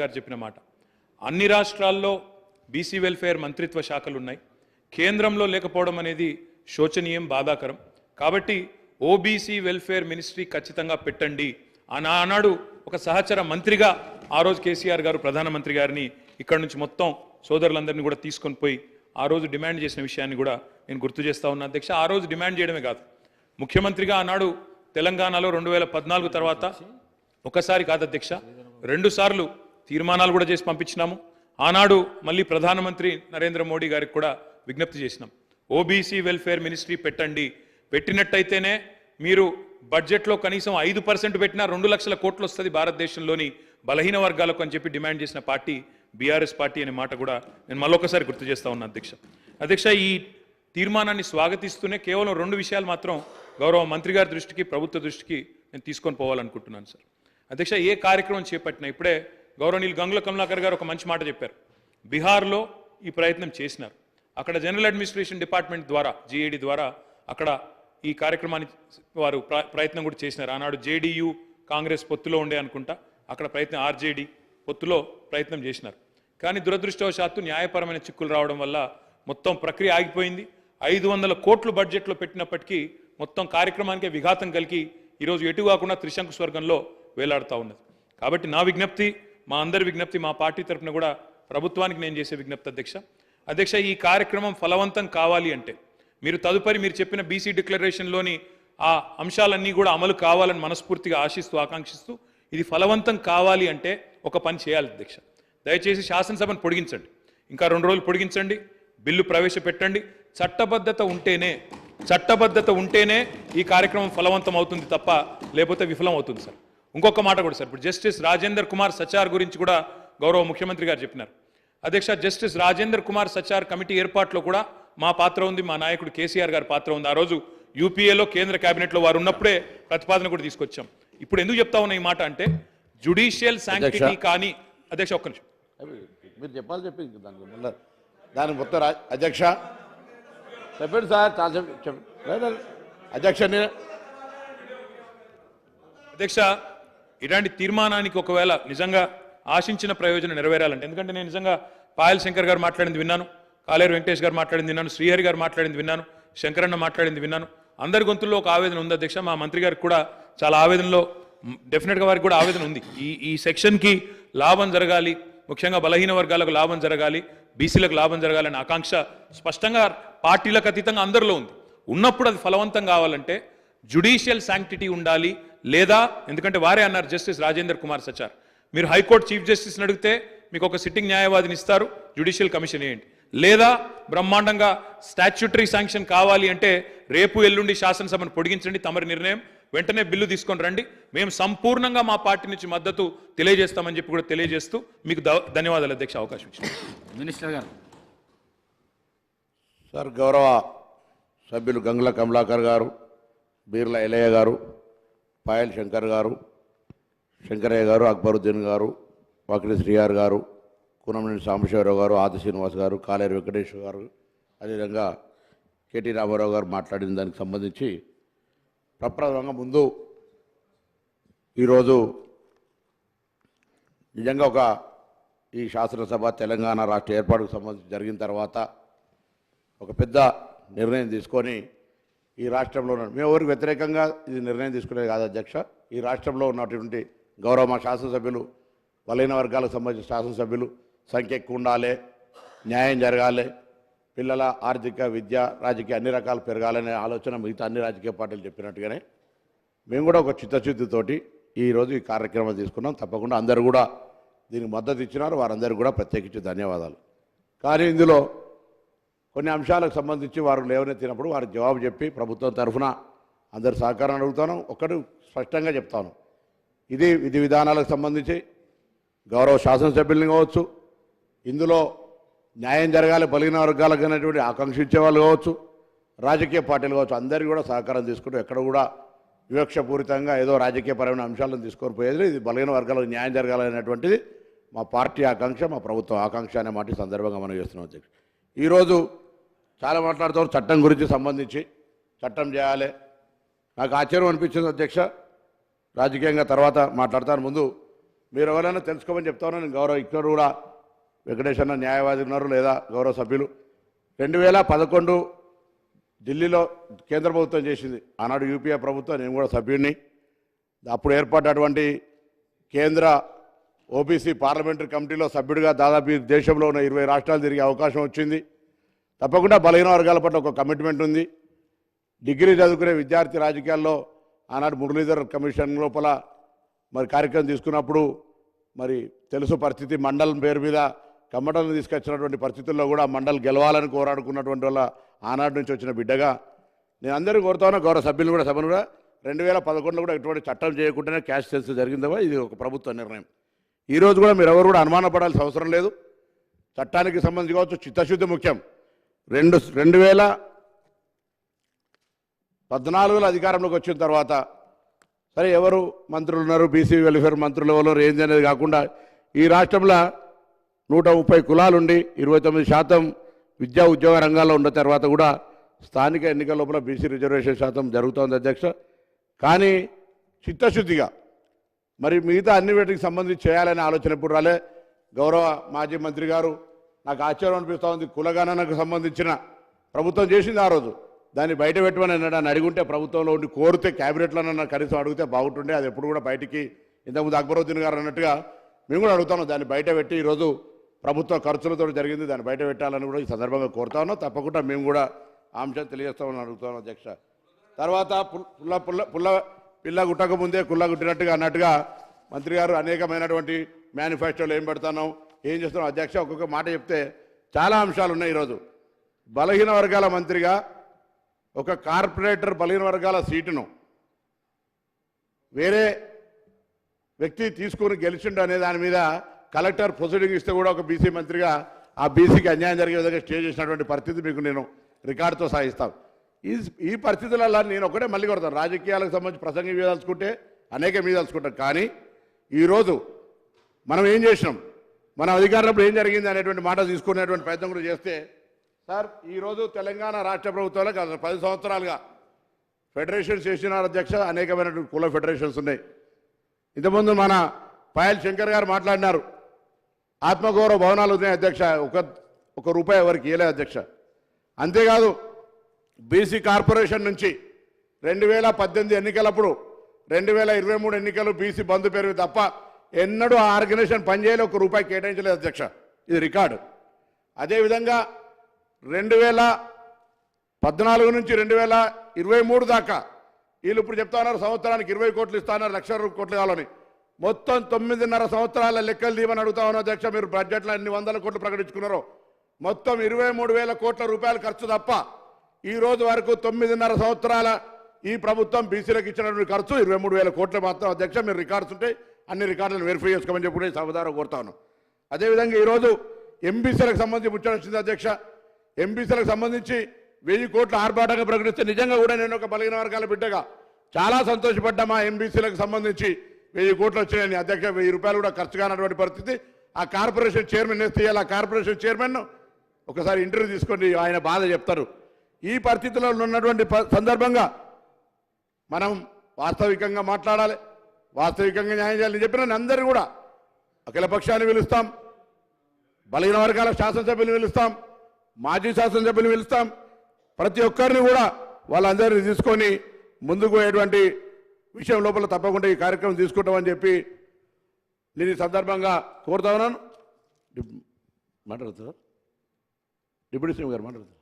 గారు చెప్పిన మాట అన్ని రాష్ట్రాల్లో బీసీ వెల్ఫేర్ మంత్రిత్వ శాఖలు ఉన్నాయి. కేంద్రంలో లేకపోవడం అనేది శోచనీయం, బాధాకరం. కాబట్టి ఓబీసీ వెల్ఫేర్ మినిస్ట్రీ ఖచ్చితంగా పెట్టండి ఆనాడు ఒక సహచర మంత్రిగా ఆ రోజు కేసీఆర్ గారు ప్రధానమంత్రి గారిని ఇక్కడ నుంచి మొత్తం సోదరులందరినీ కూడా తీసుకొని పోయి ఆ రోజు డిమాండ్ చేసిన విషయాన్ని కూడా నేను గుర్తు చేస్తా ఉన్నా అధ్యక్ష. ఆ రోజు డిమాండ్ చేయడమే కాదు, ముఖ్యమంత్రిగా ఆనాడు తెలంగాణలో 2014 తర్వాత ఒకసారి కాదు అధ్యక్ష, 2 సార్లు తీర్మానాలు కూడా చేసి పంపించినాము. ఆనాడు మళ్ళీ ప్రధానమంత్రి నరేంద్ర మోడీ గారికి కూడా విజ్ఞప్తి చేసినాం, ఓబీసీ వెల్ఫేర్ మినిస్ట్రీ పెట్టండి, పెట్టినట్టయితేనే మీరు బడ్జెట్లో కనీసం 5% పెట్టినా 2 లక్షల కోట్లు వస్తుంది భారతదేశంలోని బలహీన వర్గాలకు అని చెప్పి డిమాండ్ చేసిన పార్టీ బీఆర్ఎస్ పార్టీ అనే మాట కూడా నేను మళ్ళొకసారి గుర్తు చేస్తా ఉన్నా అధ్యక్ష. ఈ తీర్మానాన్ని స్వాగతిస్తూనే కేవలం 2 విషయాలు మాత్రం గౌరవ మంత్రి గారి దృష్టికి, ప్రభుత్వ దృష్టికి నేను తీసుకొని పోవాలనుకుంటున్నాను సార్. అధ్యక్ష, ఏ కార్యక్రమం చేపట్టినా ఇప్పుడే గౌరవనీయులు గంగుల కమలాకర్ గారు ఒక మంచి మాట చెప్పారు. బీహార్లో ఈ ప్రయత్నం చేసినారు, అక్కడ జనరల్ అడ్మినిస్ట్రేషన్ డిపార్ట్మెంట్ ద్వారా జీఏడీ ద్వారా అక్కడ ఈ కార్యక్రమాన్ని వారు ప్రయత్నం కూడా చేసినారు. ఆనాడు జేడీయూ కాంగ్రెస్ పొత్తులో ఉండే అనుకుంటా, అక్కడ ప్రయత్నం ఆర్జేడీ పొత్తులో ప్రయత్నం చేసినారు. కానీ దురదృష్టవశాత్తు న్యాయపరమైన చిక్కులు రావడం వల్ల మొత్తం ప్రక్రియ ఆగిపోయింది. 500 కోట్లు బడ్జెట్లో పెట్టినప్పటికీ మొత్తం కార్యక్రమానికే విఘాతం కలిగి ఈరోజు ఎటు కాకుండా త్రిశంకు స్వర్గంలో వేలాడుతూ ఉన్నది. కాబట్టి నా విజ్ఞప్తి, మా అందరి విజ్ఞప్తి, మా పార్టీ తరఫున కూడా ప్రభుత్వానికి నేను చేసే విజ్ఞప్తి అధ్యక్ష, ఈ కార్యక్రమం ఫలవంతం కావాలి అంటే మీరు తదుపరి మీరు చెప్పిన బీసీ డిక్లరేషన్లోని ఆ అంశాలన్నీ కూడా అమలు కావాలని మనస్ఫూర్తిగా ఆశిస్తూ ఆకాంక్షిస్తూ ఇది ఫలవంతం కావాలి అంటే ఒక పని చేయాలి అధ్యక్ష. దయచేసి శాసనసభను పొడిగించండి, ఇంకా 2 రోజులు పొడిగించండి, బిల్లు ప్రవేశపెట్టండి. చట్టబద్ధత ఉంటేనే ఈ కార్యక్రమం ఫలవంతం అవుతుంది తప్ప లేకపోతే విఫలం అవుతుంది సార్. ఇంకొక మాట కూడా సార్, ఇప్పుడు జస్టిస్ రాజేందర్ కుమార్ సచార్ గురించి కూడా గౌరవ ముఖ్యమంత్రి గారు చెప్పినారు అధ్యక్ష. జస్టిస్ రాజేందర్ కుమార్ సచార్ కమిటీ ఏర్పాటులో కూడా మా పాత్ర ఉంది, మా నాయకుడు కేసీఆర్ గారి పాత్ర ఉంది. ఆ రోజు యూపీఏలో కేంద్ర కేబినెట్లో వారు ఉన్నప్పుడే ప్రతిపాదన కూడా తీసుకొచ్చాం. ఇప్పుడు ఎందుకు చెప్తా ఉన్నా ఈ మాట అంటే జ్యుడిషియల్ శాంక్టిటీ కానీ అధ్యక్ష ఒక్క నిమిషం మీరు చెప్పాలి చెప్పింది దాని మొత్తం అధ్యక్ష చెప్పండి సార్, చాలా అధ్యక్ష ఇలాంటి తీర్మానానికి ఒకవేళ నిజంగా ఆశించిన ప్రయోజనం నెరవేరాలంటే, ఎందుకంటే నేను నిజంగా పాయల్ శంకర్ గారు మాట్లాడింది విన్నాను, కాలేరు వెంకటేష్ గారు మాట్లాడింది విన్నాను, శ్రీహరి గారు మాట్లాడింది విన్నాను, శంకరన్న మాట్లాడింది విన్నాను. అందరి గొంతుల్లో ఒక ఆవేదన ఉంది అధ్యక్ష. మా మంత్రి గారికి కూడా చాలా ఆవేదనలో, డెఫినెట్గా వారికి కూడా ఆవేదన ఉంది. ఈ సెక్షన్కి లాభం జరగాలి, ముఖ్యంగా బలహీన వర్గాలకు లాభం జరగాలి, బీసీలకు లాభం జరగాలనే ఆకాంక్ష స్పష్టంగా పార్టీలకు అతీతంగా అందరిలో ఉంది. ఉన్నప్పుడు అది ఫలవంతం కావాలంటే జ్యుడిషియల్ శాంక్టిటీ ఉండాలి. లేదా ఎందుకంటే వారే అన్నారు జస్టిస్ రాజేందర్ కుమార్ సచార్, మీరు హైకోర్టు చీఫ్ జస్టిస్ని అడిగితే మీకు ఒక సిట్టింగ్ న్యాయవాదిని ఇస్తారు, జ్యుడిషియల్ కమిషన్ ఏంటి, లేదా బ్రహ్మాండంగా స్టాచ్యూటరీ శాంక్షన్ కావాలి అంటే రేపు ఎల్లుండి శాసనసభను పొడిగించండి, తమరి నిర్ణయం, వెంటనే బిల్లు తీసుకొని రండి, మేము సంపూర్ణంగా మా పార్టీ నుంచి మద్దతు తెలియజేస్తామని చెప్పి కూడా తెలియజేస్తూ మీకు ధన్యవాదాలు అధ్యక్ష అవకాశం ఇచ్చింది. మినిస్టర్ గారు సార్, గౌరవ సభ్యులు గంగుల కమలాకర్ గారు, బీర్ల ఎలయ్య గారు, పాయల్ శంకర్ గారు, శంకరయ్య గారు, అక్బరుద్దీన్ గారు, వాకిలి శ్రీహార్ గారు, కూనంనేని సాంబశివరావు గారు, ఆది శ్రీనివాస్ గారు, కాలేరు వెంకటేశ్వర గారు, అదేవిధంగా కేటీ రామారావు గారు మాట్లాడిన దానికి సంబంధించి ప్రప్రథమంగా ముందు ఈరోజు నిజంగా ఈ శాసనసభ తెలంగాణ రాష్ట్ర ఏర్పాటుకు సంబంధించి జరిగిన తర్వాత ఒక పెద్ద నిర్ణయం తీసుకొని ఈ రాష్ట్రంలో మేము ఎవరికి వ్యతిరేకంగా ఇది నిర్ణయం తీసుకునేది కాదు అధ్యక్ష. ఈ రాష్ట్రంలో ఉన్నటువంటి గౌరవ మా శాసనసభ్యులు, బలహీన వర్గాలకు సంబంధించిన శాసనసభ్యులు సంఖ్య ఎక్కువ ఉండాలి, న్యాయం జరగాలి, పిల్లల ఆర్థిక, విద్య, రాజకీయ అన్ని రకాలు పెరగాలనే ఆలోచన మిగతా అన్ని రాజకీయ పార్టీలు చెప్పినట్టుగానే మేము కూడా ఒక చిత్తశుద్ధితోటి ఈరోజు ఈ కార్యక్రమం తీసుకున్నాం. తప్పకుండా అందరూ కూడా దీనికి మద్దతు ఇచ్చినారు, వారందరికీ కూడా ప్రత్యేకించి ధన్యవాదాలు. కానీ ఇందులో కొన్ని అంశాలకు సంబంధించి వారు లేవనెత్తినప్పుడు వారికి జవాబు చెప్పి ప్రభుత్వం తరఫున అందరి సహకారం అడుగుతాను. ఒకటి స్పష్టంగా చెప్తాను, ఇది విధి విధానాలకు సంబంధించి గౌరవ శాసనసభ్యుల్ని కావచ్చు, ఇందులో న్యాయం జరగాలి బలహీన వర్గాలకు అనేటువంటి ఆకాంక్షించే వాళ్ళు కావచ్చు, రాజకీయ పార్టీలు కావచ్చు, అందరికీ కూడా సహకారం తీసుకుంటూ ఎక్కడ కూడా వివక్షపూరితంగా ఏదో రాజకీయపరమైన అంశాలను తీసుకొని పోయేది, ఇది బలహీన వర్గాలకు న్యాయం జరగాలనేటువంటిది మా పార్టీ ఆకాంక్ష, మా ప్రభుత్వం ఆకాంక్ష అనే మాట సందర్భంగా మనం చేస్తున్నాం అధ్యక్ష. ఈరోజు చాలా మాట్లాడుతారు చట్టం గురించి సంబంధించి, చట్టం చేయాలి. నాకు ఆశ్చర్యం అనిపించింది అధ్యక్ష, రాజకీయంగా తర్వాత మాట్లాడతాను. ముందు మీరు ఎవరైనా తెలుసుకోమని చెప్తా ఉన్నాను. నేను గౌరవ ఇక్కడ కూడా వెంకటేష్ అన్న న్యాయవాది ఉన్నారు లేదా గౌరవ సభ్యులు. 2011 ఢిల్లీలో కేంద్ర ప్రభుత్వం చేసింది. ఆనాడు యూపీఏ ప్రభుత్వం, నేను కూడా సభ్యుడిని. అప్పుడు ఏర్పడినటువంటి కేంద్ర ఓబీసీ పార్లమెంటరీ కమిటీలో సభ్యుడిగా దాదాపు ఈ దేశంలో ఉన్న 20 రాష్ట్రాలు తిరిగే అవకాశం వచ్చింది. తప్పకుండా బలహీన వర్గాల పట్ల ఒక కమిట్మెంట్ ఉంది. డిగ్రీ చదువుకునే విద్యార్థి రాజకీయాల్లో ఆనాడు మురళీధర్ కమిషన్ లోపల మరి కార్యక్రమం తీసుకున్నప్పుడు మరి తెలుసు పరిస్థితి. మండలం పేరు మీద కమ్మటలను తీసుకొచ్చినటువంటి పరిస్థితుల్లో కూడా మండల్ గెలవాలని కోరాడుకున్నటువంటి వాళ్ళ ఆనాడు నుంచి వచ్చిన బిడ్డగా నేను అందరూ కోరుతాను. గౌరవ సభ్యులు కూడా సభను కూడా 2011లో కూడా ఎటువంటి చట్టం చేయకుండానే క్యాష్ సెన్స్ జరిగిందవా, ఇది ఒక ప్రభుత్వ నిర్ణయం. ఈరోజు కూడా మీరు ఎవరు కూడా అనుమానపడాల్సిన అవసరం లేదు. చట్టానికి సంబంధించి కావచ్చు, చిత్తశుద్ధి ముఖ్యం. 2014లో అధికారంలోకి వచ్చిన తర్వాత సరే ఎవరు మంత్రులు ఉన్నారు, బీసీ వెల్ఫేర్ మంత్రులు ఎవరు ఏంది అనేది కాకుండా ఈ రాష్ట్రంలో 130 కులాలుండి 29% విద్యా ఉద్యోగ రంగాల్లో ఉన్న తర్వాత కూడా స్థానిక ఎన్నికల లోపల బీసీ రిజర్వేషన్ శాతం జరుగుతోంది అధ్యక్ష. కానీ చిత్తశుద్ధిగా మరి మిగతా అన్ని వీటికి సంబంధించి చేయాలనే ఆలోచన ఎప్పుడు రాలే. గౌరవ మాజీ మంత్రి గారు నాకు ఆశ్చర్యం అనిపిస్తూ ఉంది. కులగణనకు సంబంధించిన ప్రభుత్వం చేసింది ఆ రోజు, దాన్ని బయట పెట్టమని నన్ను అడుగుంటే ప్రభుత్వంలో ఉండి కోరితే క్యాబినెట్లో నన్ను కనీసం అడిగితే బాగుంటుండే. అది ఎప్పుడు కూడా బయటికి ఇంతకుముందు అక్బరుద్దీన్ గారు అన్నట్టుగా మేము కూడా అడుగుతాను, దాన్ని బయట పెట్టి ఈరోజు ప్రభుత్వ ఖర్చులతో జరిగింది, దాన్ని బయట పెట్టాలని కూడా ఈ సందర్భంగా కోరుతా ఉన్నాం. తప్పకుండా మేము కూడా ఆ అంశం తెలియజేస్తామని అడుగుతాను అధ్యక్ష. తర్వాత పిల్ల గుట్టక ముందే కుల్ల గుట్టినట్టుగా అన్నట్టుగా మంత్రి గారు అనేకమైనటువంటి మేనిఫెస్టోలు ఏం పెడతాను ఏం చేస్తున్నాం అధ్యక్ష. ఒక్కొక్క మాట చెప్తే చాలా అంశాలు ఉన్నాయి. ఈరోజు బలహీన వర్గాల మంత్రిగా ఒక కార్పొరేటర్ బలహీన వర్గాల సీటును వేరే వ్యక్తి తీసుకుని గెలిచిండు అనే దాని మీద కలెక్టర్ ప్రొసీడింగ్ ఇస్తే కూడా ఒక బీసీ మంత్రిగా ఆ బీసీకి అన్యాయం జరిగే విధంగా స్టే చేసినటువంటి పరిస్థితి మీకు నేను రికార్డుతో సాగిస్తాను. ఈ పరిస్థితులలో నేను ఒకటే మళ్ళీ కొడతాను, రాజకీయాలకు సంబంధించి ప్రసంగం ఇవ్వదలుచుకుంటే అనేక మీద దలుచుకుంటాం. కానీ ఈరోజు మనం ఏం చేసినాం, మన అధికారంలో ఏం జరిగింది అనేటువంటి మాట తీసుకునేటువంటి ప్రయత్నం కూడా చేస్తే సార్, ఈరోజు తెలంగాణ రాష్ట్ర ప్రభుత్వంలో 10 సంవత్సరాలుగా ఫెడరేషన్స్ చేసినారు అధ్యక్ష. అనేకమైనటువంటి కుల ఫెడరేషన్స్ ఉన్నాయి. ఇంతకుముందు మన పాయల్ శంకర్ గారు మాట్లాడినారు, ఆత్మగౌరవ భవనాలు ఉన్నాయి అధ్యక్ష. ఒక రూపాయి ఎవరికి ఇవ్వలేదు అధ్యక్ష. అంతేకాదు బీసీ కార్పొరేషన్ నుంచి 2018 ఎన్నికలప్పుడు 2023 ఎన్నికలు బీసీ బంధు పేరు తప్ప ఎన్నడూ ఆ ఆర్గనైజేషన్ పనిచేయలే, ఒక రూపాయి కేటాయించలేదు అధ్యక్ష. ఇది రికార్డు. అదేవిధంగా 2014 నుంచి 2023 దాకా వీళ్ళు ఇప్పుడు చెప్తా ఉన్నారు సంవత్సరానికి 20 కోట్లు ఇస్తున్నారు, 1,00,000 కోట్లు కావాలని. మొత్తం 9.5 సంవత్సరాల లెక్కలు తీయమని అడుగుతా ఉన్నా అధ్యక్ష. మీరు బడ్జెట్లో ఎన్ని 100 కోట్లు ప్రకటించుకున్నారో మొత్తం 23,000 కోట్ల రూపాయలు ఖర్చు తప్ప ఈ రోజు వరకు 9.5 సంవత్సరాల ఈ ప్రభుత్వం బీసీలకు ఇచ్చినటువంటి ఖర్చు 23,000 కోట్లు మాత్రం అధ్యక్ష. మీరు రికార్డ్స్ ఉంటే అన్ని రికార్డులను వెరిఫై చేసుకోమని చెప్పి కూడా సభదారం కోరుతాను. అదేవిధంగా ఈరోజు ఎంబీసీలకు సంబంధించి ముచ్చట వచ్చింది అధ్యక్ష. ఎంబీసీలకు సంబంధించి 1000 కోట్లు ఆర్భాటంగా ప్రకటిస్తే నిజంగా కూడా నేను ఒక బలహీన వర్గాల బిడ్డగా చాలా సంతోషపడ్డా. మా ఎంబీసీలకు సంబంధించి 1000 కోట్లు వచ్చినాయని అధ్యక్ష. 1000 రూపాయలు కూడా ఖర్చు కానటువంటి పరిస్థితి. ఆ కార్పొరేషన్ చైర్మన్ వేస్తే ఆ కార్పొరేషన్ చైర్మన్ ఒకసారి ఇంటర్వ్యూ తీసుకోండి, ఆయన బాధ చెప్తారు. ఈ పరిస్థితుల్లో ఉన్నటువంటి సందర్భంగా మనం వాస్తవికంగా మాట్లాడాలి, వాస్తవికంగా న్యాయం చేయాలని చెప్పిన అందరూ కూడా అఖిలపక్షాన్ని పిలుస్తాం, బలహీన వర్గాల శాసనసభ్యులు పిలుస్తాం, మాజీ శాసనసభ్యులు పిలుస్తాం. ప్రతి ఒక్కరిని కూడా వాళ్ళందరినీ తీసుకొని ముందుకు పోయేటువంటి విషయం లోపల తప్పకుండా ఈ కార్యక్రమం తీసుకుంటామని చెప్పి నేను ఈ సందర్భంగా కోరుతా ఉన్నాను. మాట్లాడుతున్నారు డిప్యూటీ సీఎం గారు మాట్లాడుతున్నారు.